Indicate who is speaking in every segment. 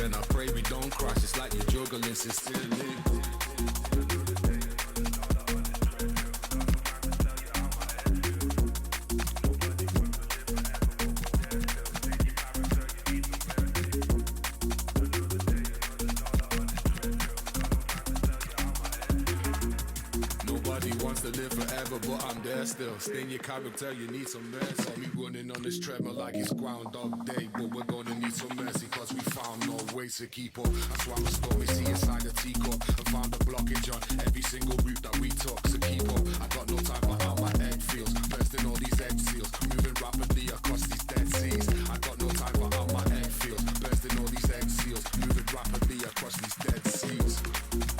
Speaker 1: and I pray we don't crash. It's like you're juggling sincerely. Wants to live forever, but I'm there still. Stay in your character, you need some mercy. Saw me running on this treadmill like it's Groundhog Day, but we're gonna need some mercy, cause we found no ways to keep up. That's why my story see inside a teacup and found a blockage on every single route that we took. So keep up, I got no time for how my head feels. Bursting all these egg seals, moving rapidly across these dead seas. I got no time for how my head feels. Bursting all these egg seals, moving rapidly across these dead seas.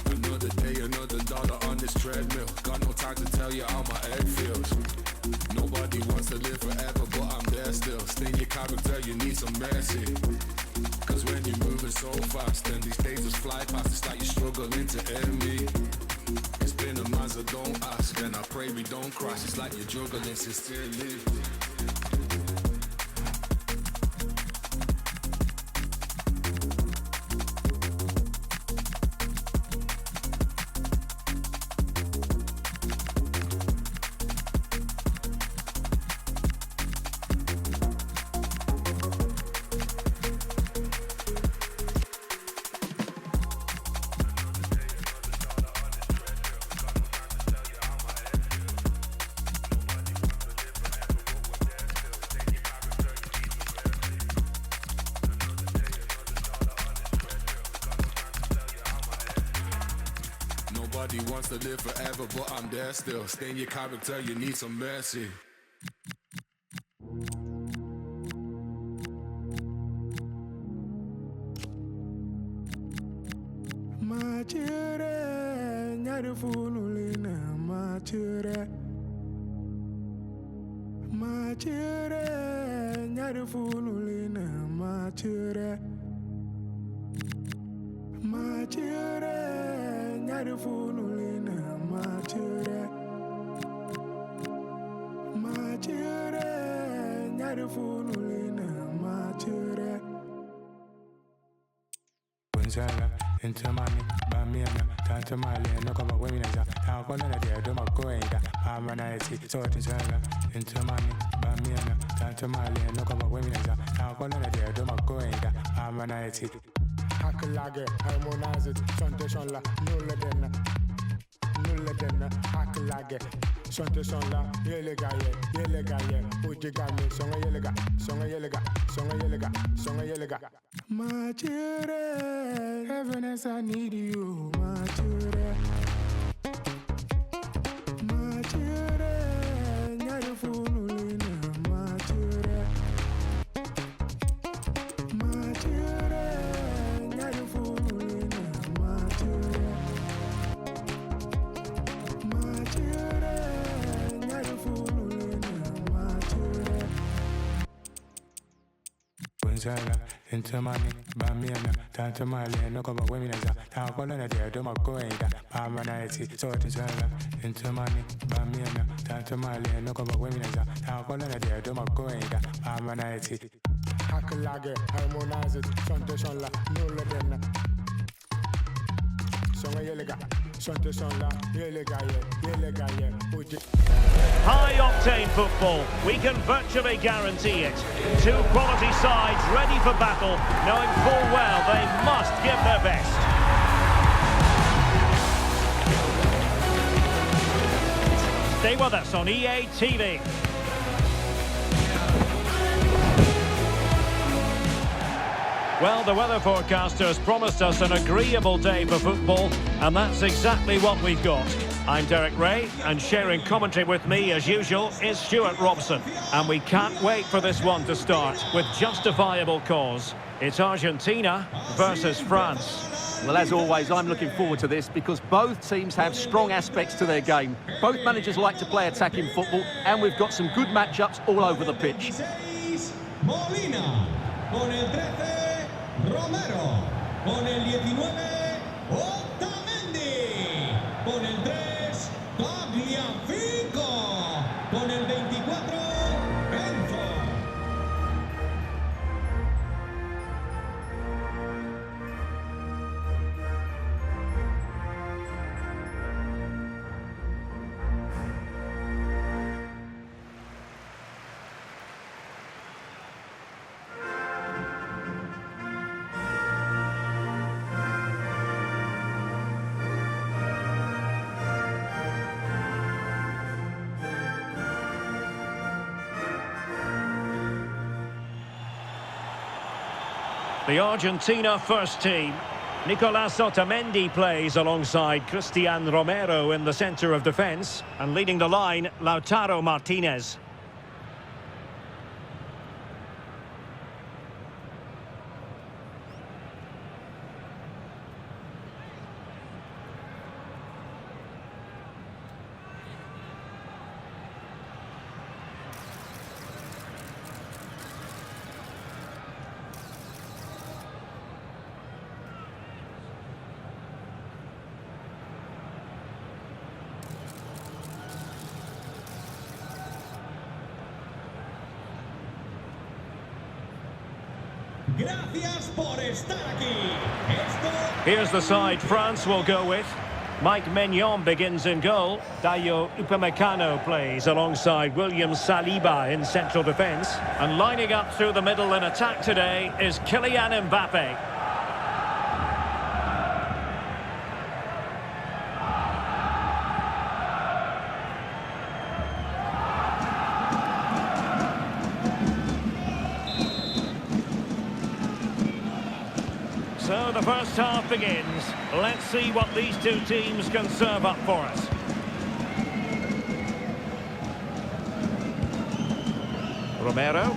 Speaker 1: Another day, another dollar on this treadmill. Got no time to tell you how my head feels. Nobody wants to live forever, but I'm there still. Stay in your character, you need some mercy. Cause when you're moving so fast, then these days just fly past. It's like you're struggling to end me. It's been a month, so don't ask, and I pray we don't crash. It's like you're juggling sincerely. Nobody wants to live forever, but I'm there still. Stay in your character, you need some mercy.
Speaker 2: Into money, Bamiana, Tanta Mali, and no cover women as a colonna there, do my going, Amanite, sort of Zella, into money, Bamiana, Tanta Mali, and no cover women as a colonna there, do my going, Amanite. Hakalage, harmonize it, Santation la, Nulla Hakalage, Santation la, Yelegaye, Ujigami, Songa Yelega. My children, heaven as I need you, my children. My children, you're the fool, my children. My children, you're the fool, my children. My children, you're the fool, my children. Into money, Bamiana, Tanta Mali, and no cover women as a colonna there, do my going, Amanite, sort of Zella, into money, Bamiana, Tanta Mali, and no cover women as a colonna there, do my going, Amanite. Hakalage, harmonize it, Santation la, Nulla Songa Yelega, Santation la, Yelegaye,
Speaker 3: High-octane football, we can virtually guarantee it. Two quality sides ready for battle, knowing full well they must give their best. Stay with us on EA TV. Well, the weather forecasters promised us an agreeable day for football, and that's exactly what we've got. I'm Derek Ray, and sharing commentary with me, as usual, is Stuart Robson. And we can't wait for this one to start, with justifiable cause. It's Argentina versus France.
Speaker 4: Well, as always, I'm looking forward to this because both teams have strong aspects to their game. Both managers like to play attacking football, and we've got some good matchups all over the pitch.
Speaker 5: Molina, con el 13, Romero, con el 19, Otamendi, con el 3, Tagliafico, con el 24, Benzo.
Speaker 3: The Argentina first team. Nicolas Otamendi plays alongside Cristian Romero in the centre of defence. And leading the line, Lautaro Martinez.
Speaker 5: Gracias por estar aquí.
Speaker 3: Here's the side France will go with. Mike Maignan begins in goal. Dayo Upamecano plays alongside William Saliba in central defence. And lining up through the middle in attack today is Kylian Mbappe. So the first half begins. Let's see what these two teams can serve up for us. Romero.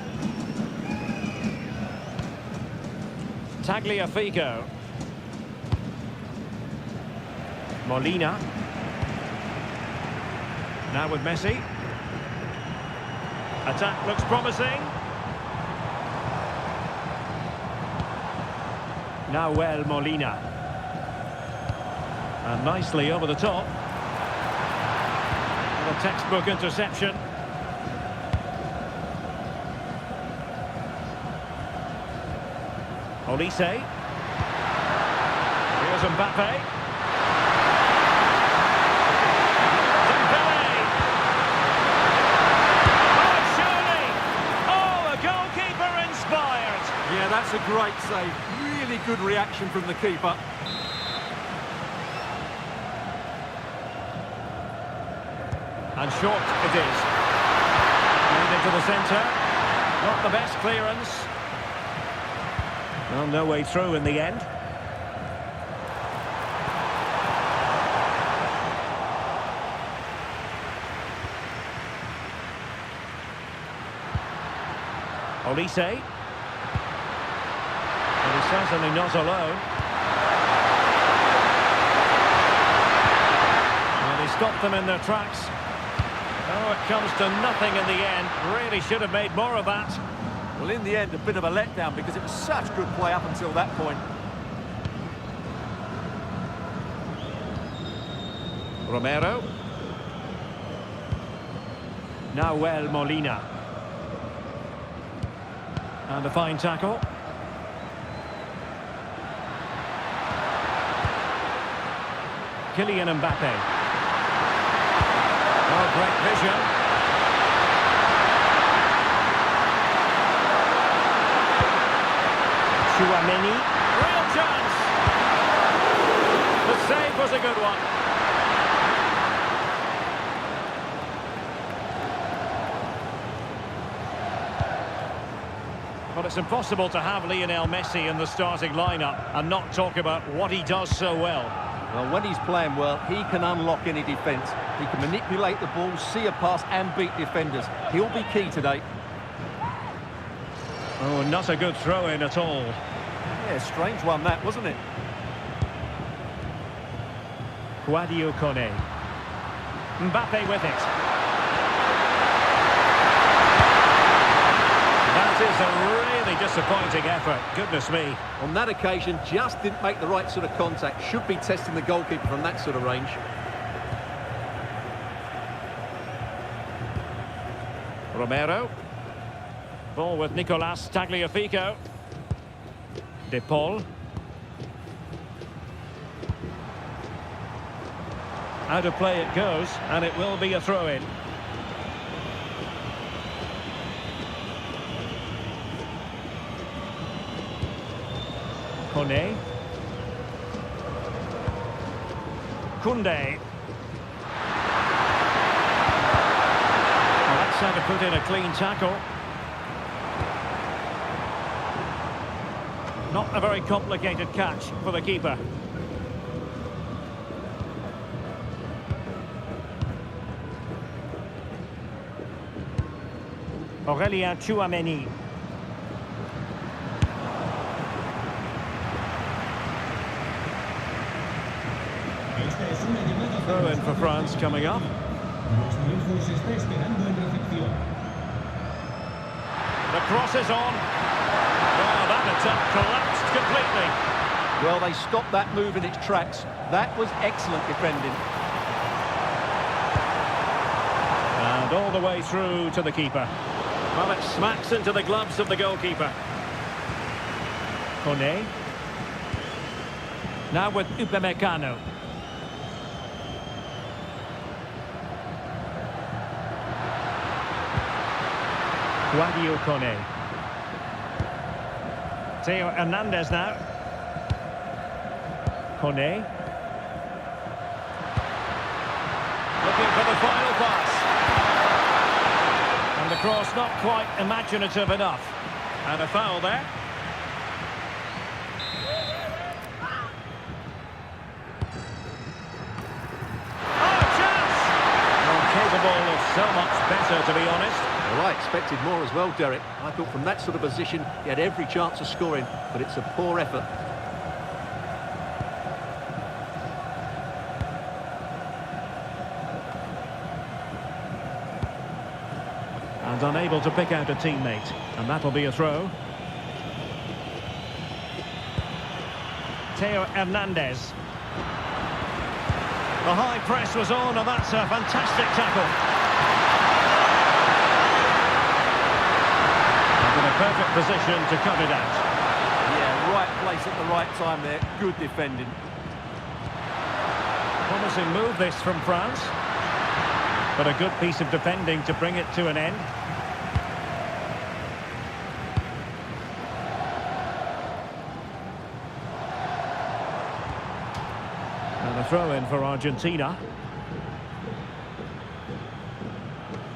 Speaker 3: Tagliafico. Molina. Now with Messi. Attack looks promising. Now Molina. And nicely over the top. And a textbook interception. Olise. Here's Mbappe. Dembele. Oh, surely! Oh, a goalkeeper inspired.
Speaker 4: Yeah, that's a great save. Really good reaction from the keeper.
Speaker 3: And short it is. And into the centre. Not the best clearance. Well, no way through in the end. Olise. And he's certainly not alone. And he stopped them in their tracks. Oh, it comes to nothing in the end. Really should have made more of that.
Speaker 4: Well, in the end, a bit of a letdown because it was such good play up until that point.
Speaker 3: Romero. Now Molina. And a fine tackle. Kylian Mbappe. Oh, great vision. Chouameni. Real chance. The save was a good one. But it's impossible to have Lionel Messi in the starting lineup and not talk about what he does so well.
Speaker 4: Well, when he's playing well, he can unlock any defence. He can manipulate the ball, see a pass and beat defenders. He'll be key today.
Speaker 3: Oh, not a good throw-in at all.
Speaker 4: Yeah, strange one that, wasn't it?
Speaker 3: Wheather Kone. Mbappe with it. That is a really disappointing effort. Goodness me.
Speaker 4: On that occasion, just didn't make the right sort of contact. Should be testing the goalkeeper from that sort of range.
Speaker 3: Romero. Ball with Nicolas Tagliafico. De Paul. Out of play it goes, and it will be a throw-in. Kone. Koundé. Well, that's how to put in a clean tackle. Not a very complicated catch for the keeper. Aurélien Tchouaméni.
Speaker 5: Esta es una llamada
Speaker 3: Throw in for France coming up.
Speaker 5: Nuestro hijo se está esperando en recepción.
Speaker 3: The cross is on. Well, that attack collapsed completely.
Speaker 4: Well, they stopped that move in its tracks. That was excellent defending.
Speaker 3: And all the way through to the keeper. Well, it smacks into the gloves of the goalkeeper. Kone. Now with Upamecano. Guadio Kone. Theo Hernandez now. Kone. Looking for the final pass. And the cross not quite imaginative enough. And a foul there. Oh, chance! Well, capable of so much better, to be honest.
Speaker 4: Well, I expected more as well, Derek. I thought from that sort of position, he had every chance of scoring, but it's a poor effort.
Speaker 3: And unable to pick out a teammate. And that'll be a throw. Theo Hernandez. The high press was on, and that's a fantastic tackle. In a perfect position to cut it out.
Speaker 4: Yeah, right place at the right time there. Good defending.
Speaker 3: Promising move this from France. But a good piece of defending to bring it to an end. And a throw in for Argentina.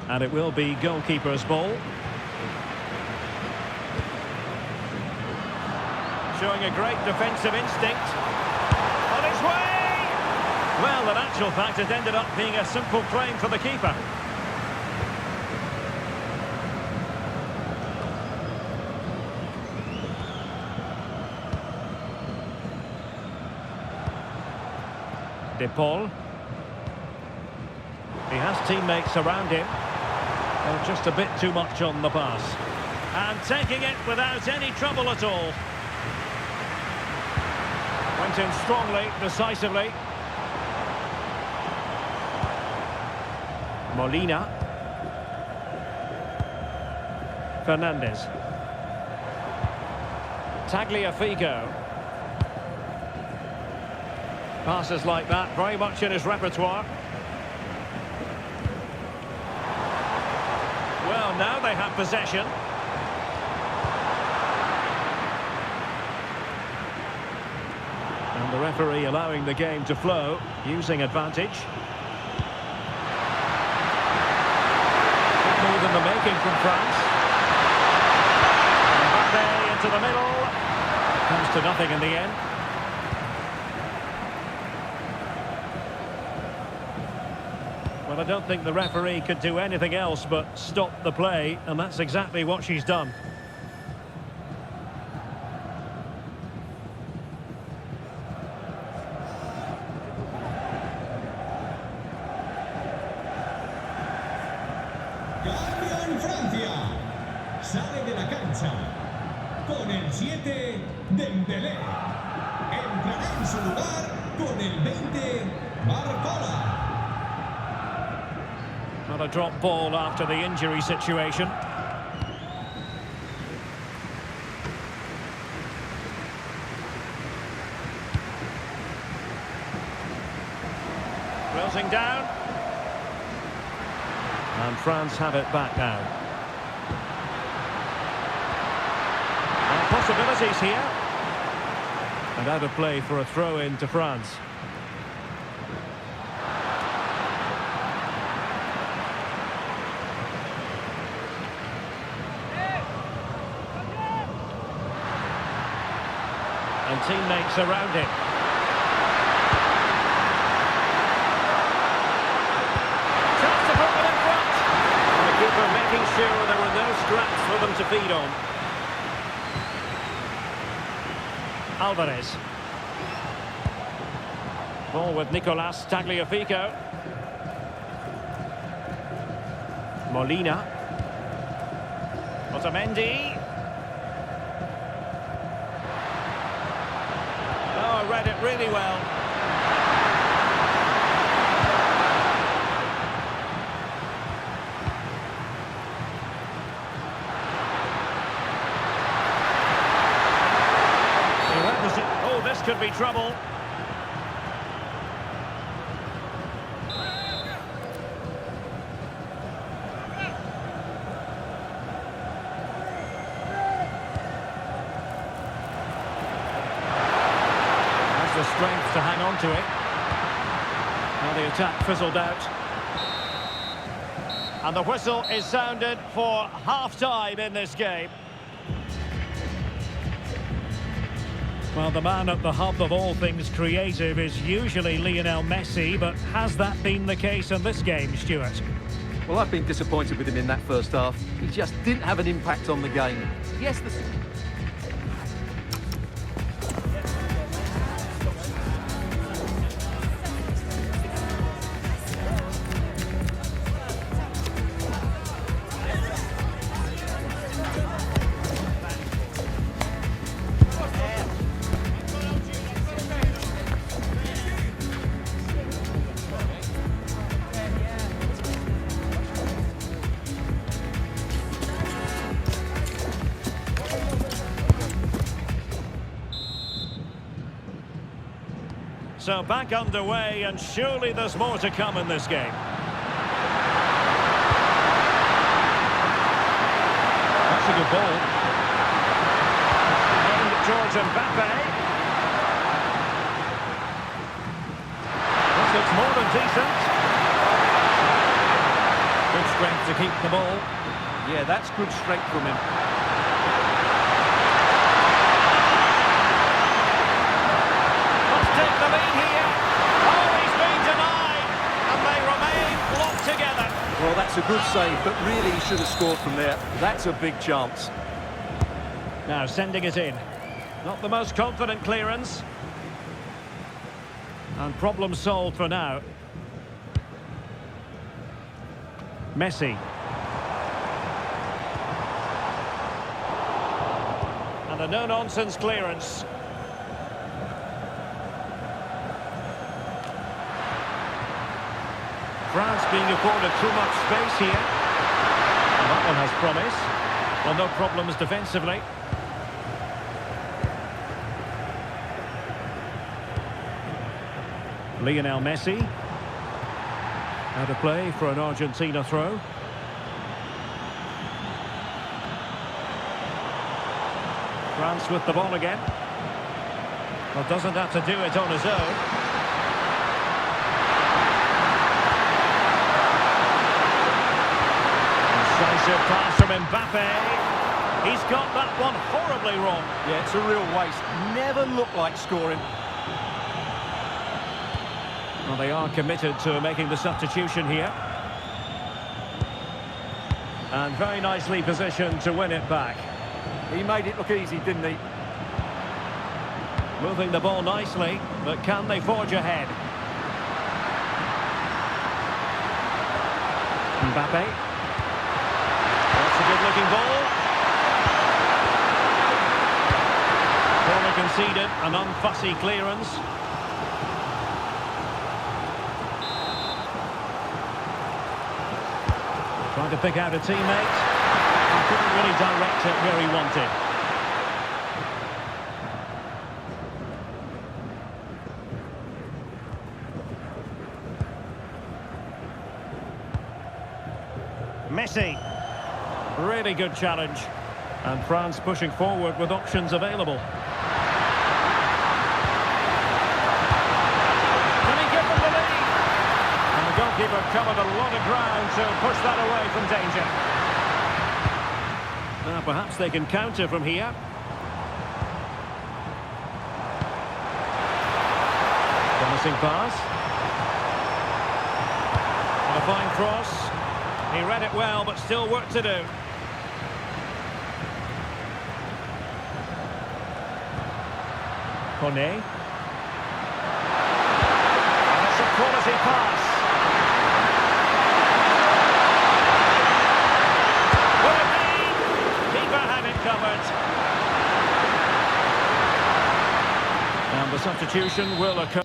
Speaker 3: And it will be goalkeeper's ball. Showing a great defensive instinct. On his way! Well, in actual fact, it ended up being a simple claim for the keeper. De Paul. He has teammates around him. Oh, just a bit too much on the pass. And taking it without any trouble at all. Went in strongly, decisively. Molina. Fernandez. Tagliafico. Passes like that, very much in his repertoire. Well, now they have possession. And the referee allowing the game to flow, using advantage. Good move in the making from France. Mbappe into the middle. Comes to nothing in the end. Well, I don't think the referee could do anything else but stop the play, and that's exactly what she's done.
Speaker 5: Cambio en Francia. Sale de la cancha con el 7, Dembélé. Entrará en su lugar con el 20, Barcola.
Speaker 3: Not a drop ball after the injury situation. Closing down. And France have it back now. And possibilities here. And out of play for a throw-in to France. teammates around him. Chance to put them in front. And the keeper making sure there were no scraps for them to feed on. Alvarez. Ball with Nicolas Tagliafico. Molina. Otamendi. Oh, read it really well. Oh, this could be trouble. The strength to hang on to it. Now the attack fizzled out. And the whistle is sounded for half-time in this game. Well, the man at the hub of all things creative is usually Lionel Messi, but has that been the case in this game, Stuart?
Speaker 4: Well, I've been disappointed with him in that first half. He just didn't have an impact on the game. Yes,
Speaker 3: So back underway, and surely there's more to come in this game. That's a good ball. Aimed towards Mbappe. This looks more than decent. Good strength to keep the ball.
Speaker 4: yeah, that's good strength from him.
Speaker 3: Take the lead here. Oh, he's been denied, and they remain locked together.
Speaker 4: Well, that's a good save, but really he should have scored from there. That's a big chance.
Speaker 3: Now sending it in. Not the most confident clearance. And problem solved for now. Messi. And a no-nonsense clearance. France being afforded too much space here. And that one has promise. Well, no problems defensively. Lionel Messi. Out of play for an Argentina throw. France with the ball again. Well, doesn't have to do it on his own. Decisive pass from Mbappe. He's got that one horribly wrong.
Speaker 4: Yeah, it's a real waste. Never looked like scoring.
Speaker 3: Well, they are committed to making the substitution here. And very nicely positioned to win it back.
Speaker 4: He made it look easy, didn't he?
Speaker 3: Moving the ball nicely, but can they forge ahead? Mbappe. That's a good-looking ball. Corner conceded, an unfussy clearance. Trying to pick out a teammate. He couldn't really direct it where he wanted. Messi. Really good challenge. And France pushing forward with options available. Can he give them the lead? And the goalkeeper covered a lot of ground to push that away from danger. Now perhaps they can counter from here. Promising pass. And a fine cross. He read it well, but still work to do. Kone. That's a quality pass. Will it be? Keeper had it covered. And the substitution will occur.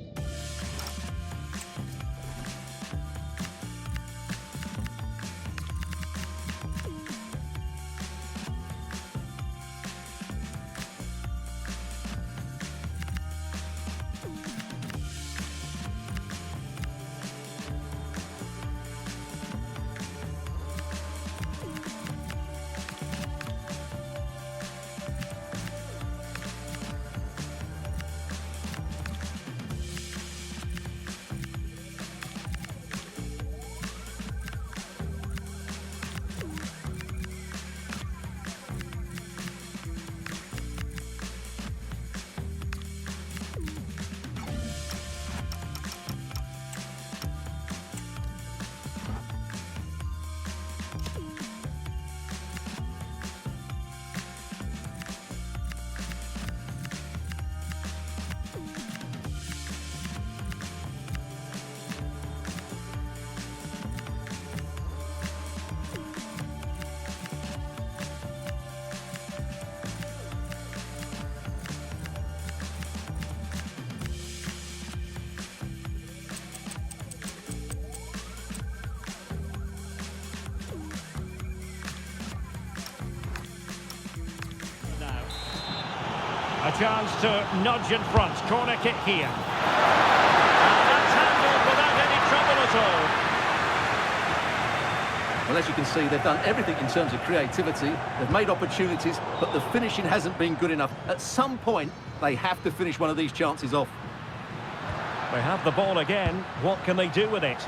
Speaker 3: A chance to nudge in front. Corner kick here. And that's handled without any trouble at all.
Speaker 4: Well, as you can see, they've done everything in terms of creativity. They've made opportunities, but the finishing hasn't been good enough. At some point, they have to finish one of these chances off.
Speaker 3: They have the ball again. What can they do with it?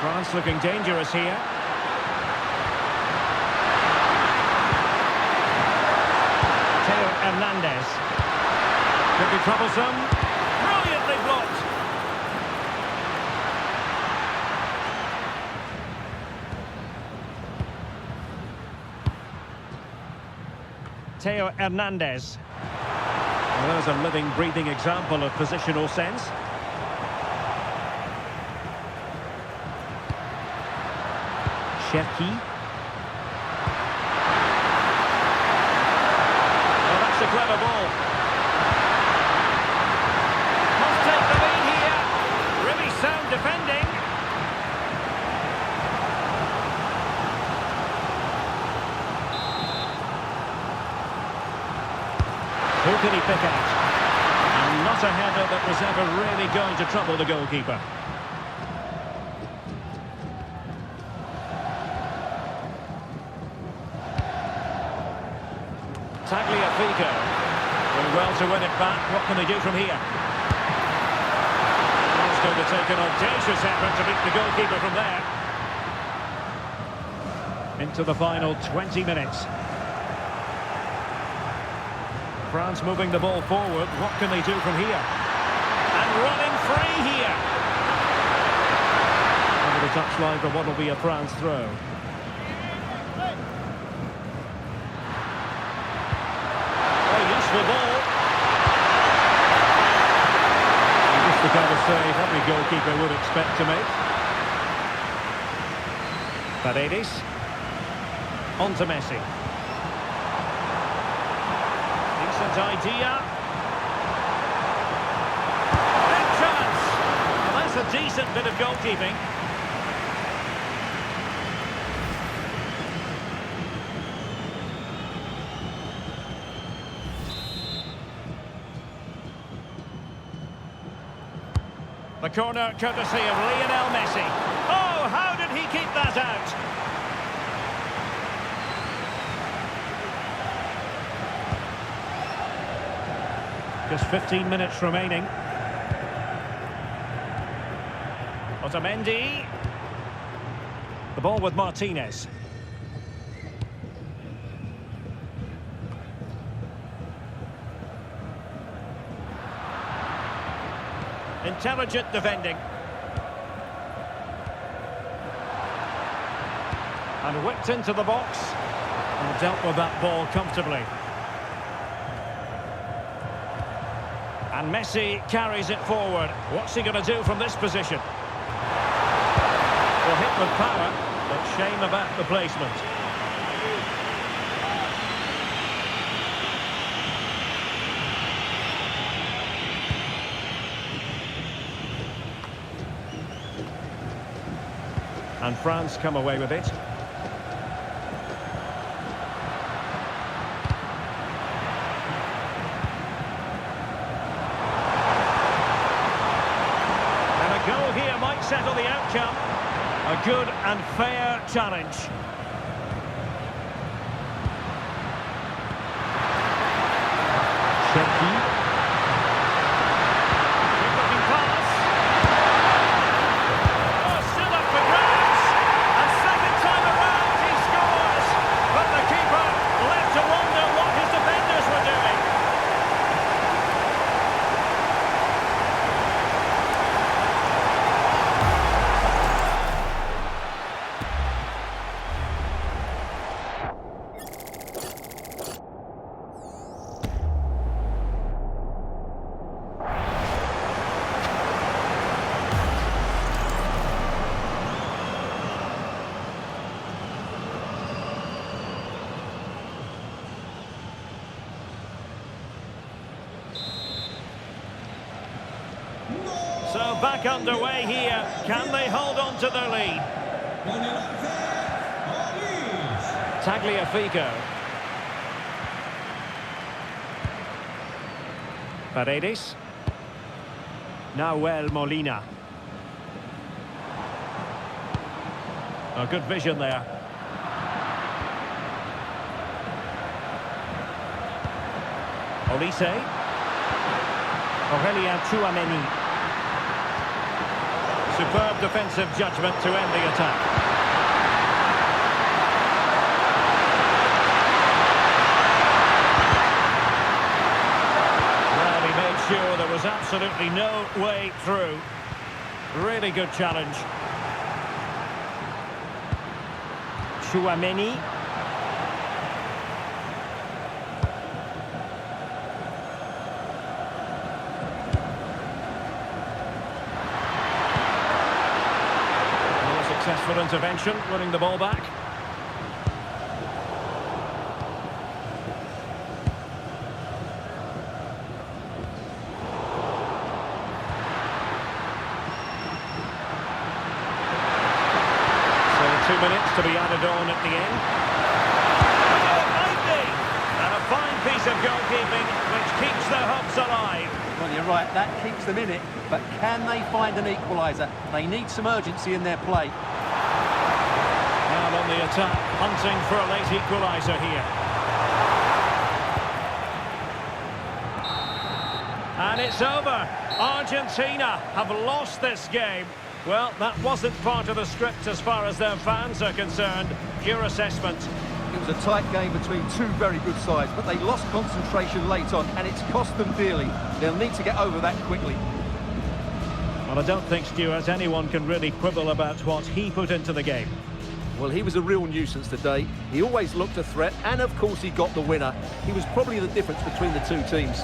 Speaker 3: France looking dangerous here. Hernandez. Could be troublesome. Brilliantly blocked. Theo Hernandez. Well, there's a living, breathing example of positional sense. Cherki. A clever ball. Must take the lead here. Really sound defending. Who can he pick out? And not a header that was ever really going to trouble the goalkeeper. Tagliafico. Doing well to win it back. What can they do from here? It's going to take an audacious effort to beat the goalkeeper from there. Into the final 20 minutes. France moving the ball forward. What can they do from here? And running free here. Over the touchline for what will be a France throw. The ball. And just the kind of save every goalkeeper would expect to make. Paredes. On to Messi. Decent idea. Big chance. Well, that's a decent bit of goalkeeping. The corner courtesy of Lionel Messi. Oh, how did he keep that out? Just 15 minutes remaining. Otamendi. The ball with Martinez. Intelligent defending. And whipped into the box. And dealt with that ball comfortably. And Messi carries it forward. What's he going to do from this position? Well, hit with power, but shame about the placement. And France come away with it. And a goal here might settle the outcome. A good and fair challenge. Shaky. Good-looking pass. Oh, still up for grabs. And second time around he scores. But the keeper left to wonder what his defenders were doing. So back underway here. Can they hold on to their lead?
Speaker 5: Con el 11, Olis.
Speaker 3: Tagliafico. Paredes. Nahuel Molina. A good vision there. Olise. Aurelien Tchouameni. Superb defensive judgment to end the attack. Well, he made sure there was absolutely no way through. Really good challenge. Tchouameni. Successful intervention, winning the ball back. So 2 minutes to be added on at the end. Oh, it might be! And a fine piece of goalkeeping which keeps their hopes alive.
Speaker 4: Well, you're right, that keeps them in it, but can they find an equaliser? They need some urgency in their play.
Speaker 3: Now on the attack, hunting for a late equaliser here. And it's over. Argentina have lost this game. Well, that wasn't part of the script as far as their fans are concerned. Pure assessment.
Speaker 4: It was a tight game between two very good sides, but they lost concentration late on, and it's cost them dearly. They'll need to get over that quickly.
Speaker 3: Well, I don't think, Stuart, anyone can really quibble about what he put into the game.
Speaker 4: Well, he was a real nuisance today. He always looked a threat, and of course he got the winner. He was probably the difference between the two teams.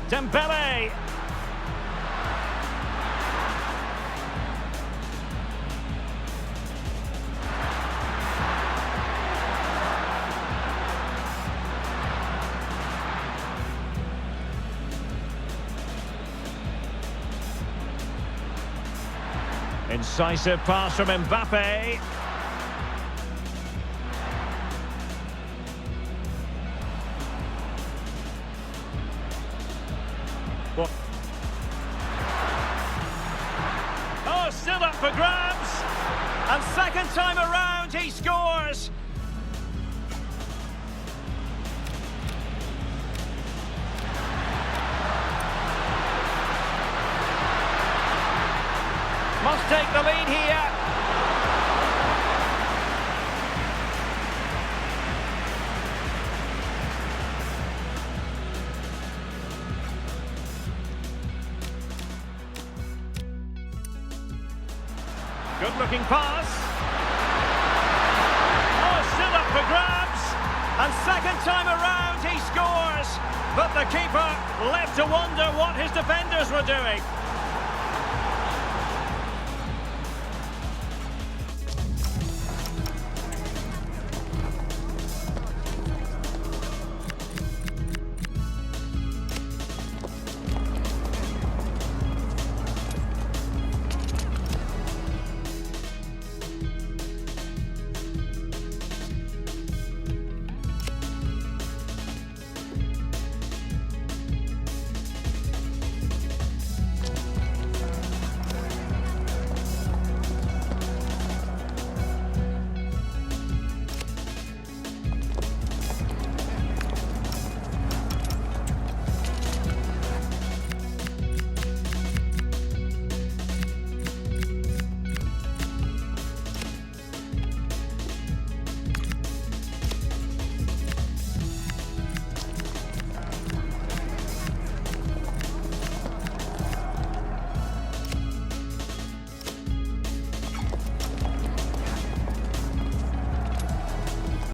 Speaker 3: Dembele. Incisive pass from Mbappe. Well, oh, still up for grabs. And second time around, he scores. Must take the lead here. Good-looking pass. Oh, still up for grabs. And second time around, he scores. But the keeper left to wonder what his defenders were doing.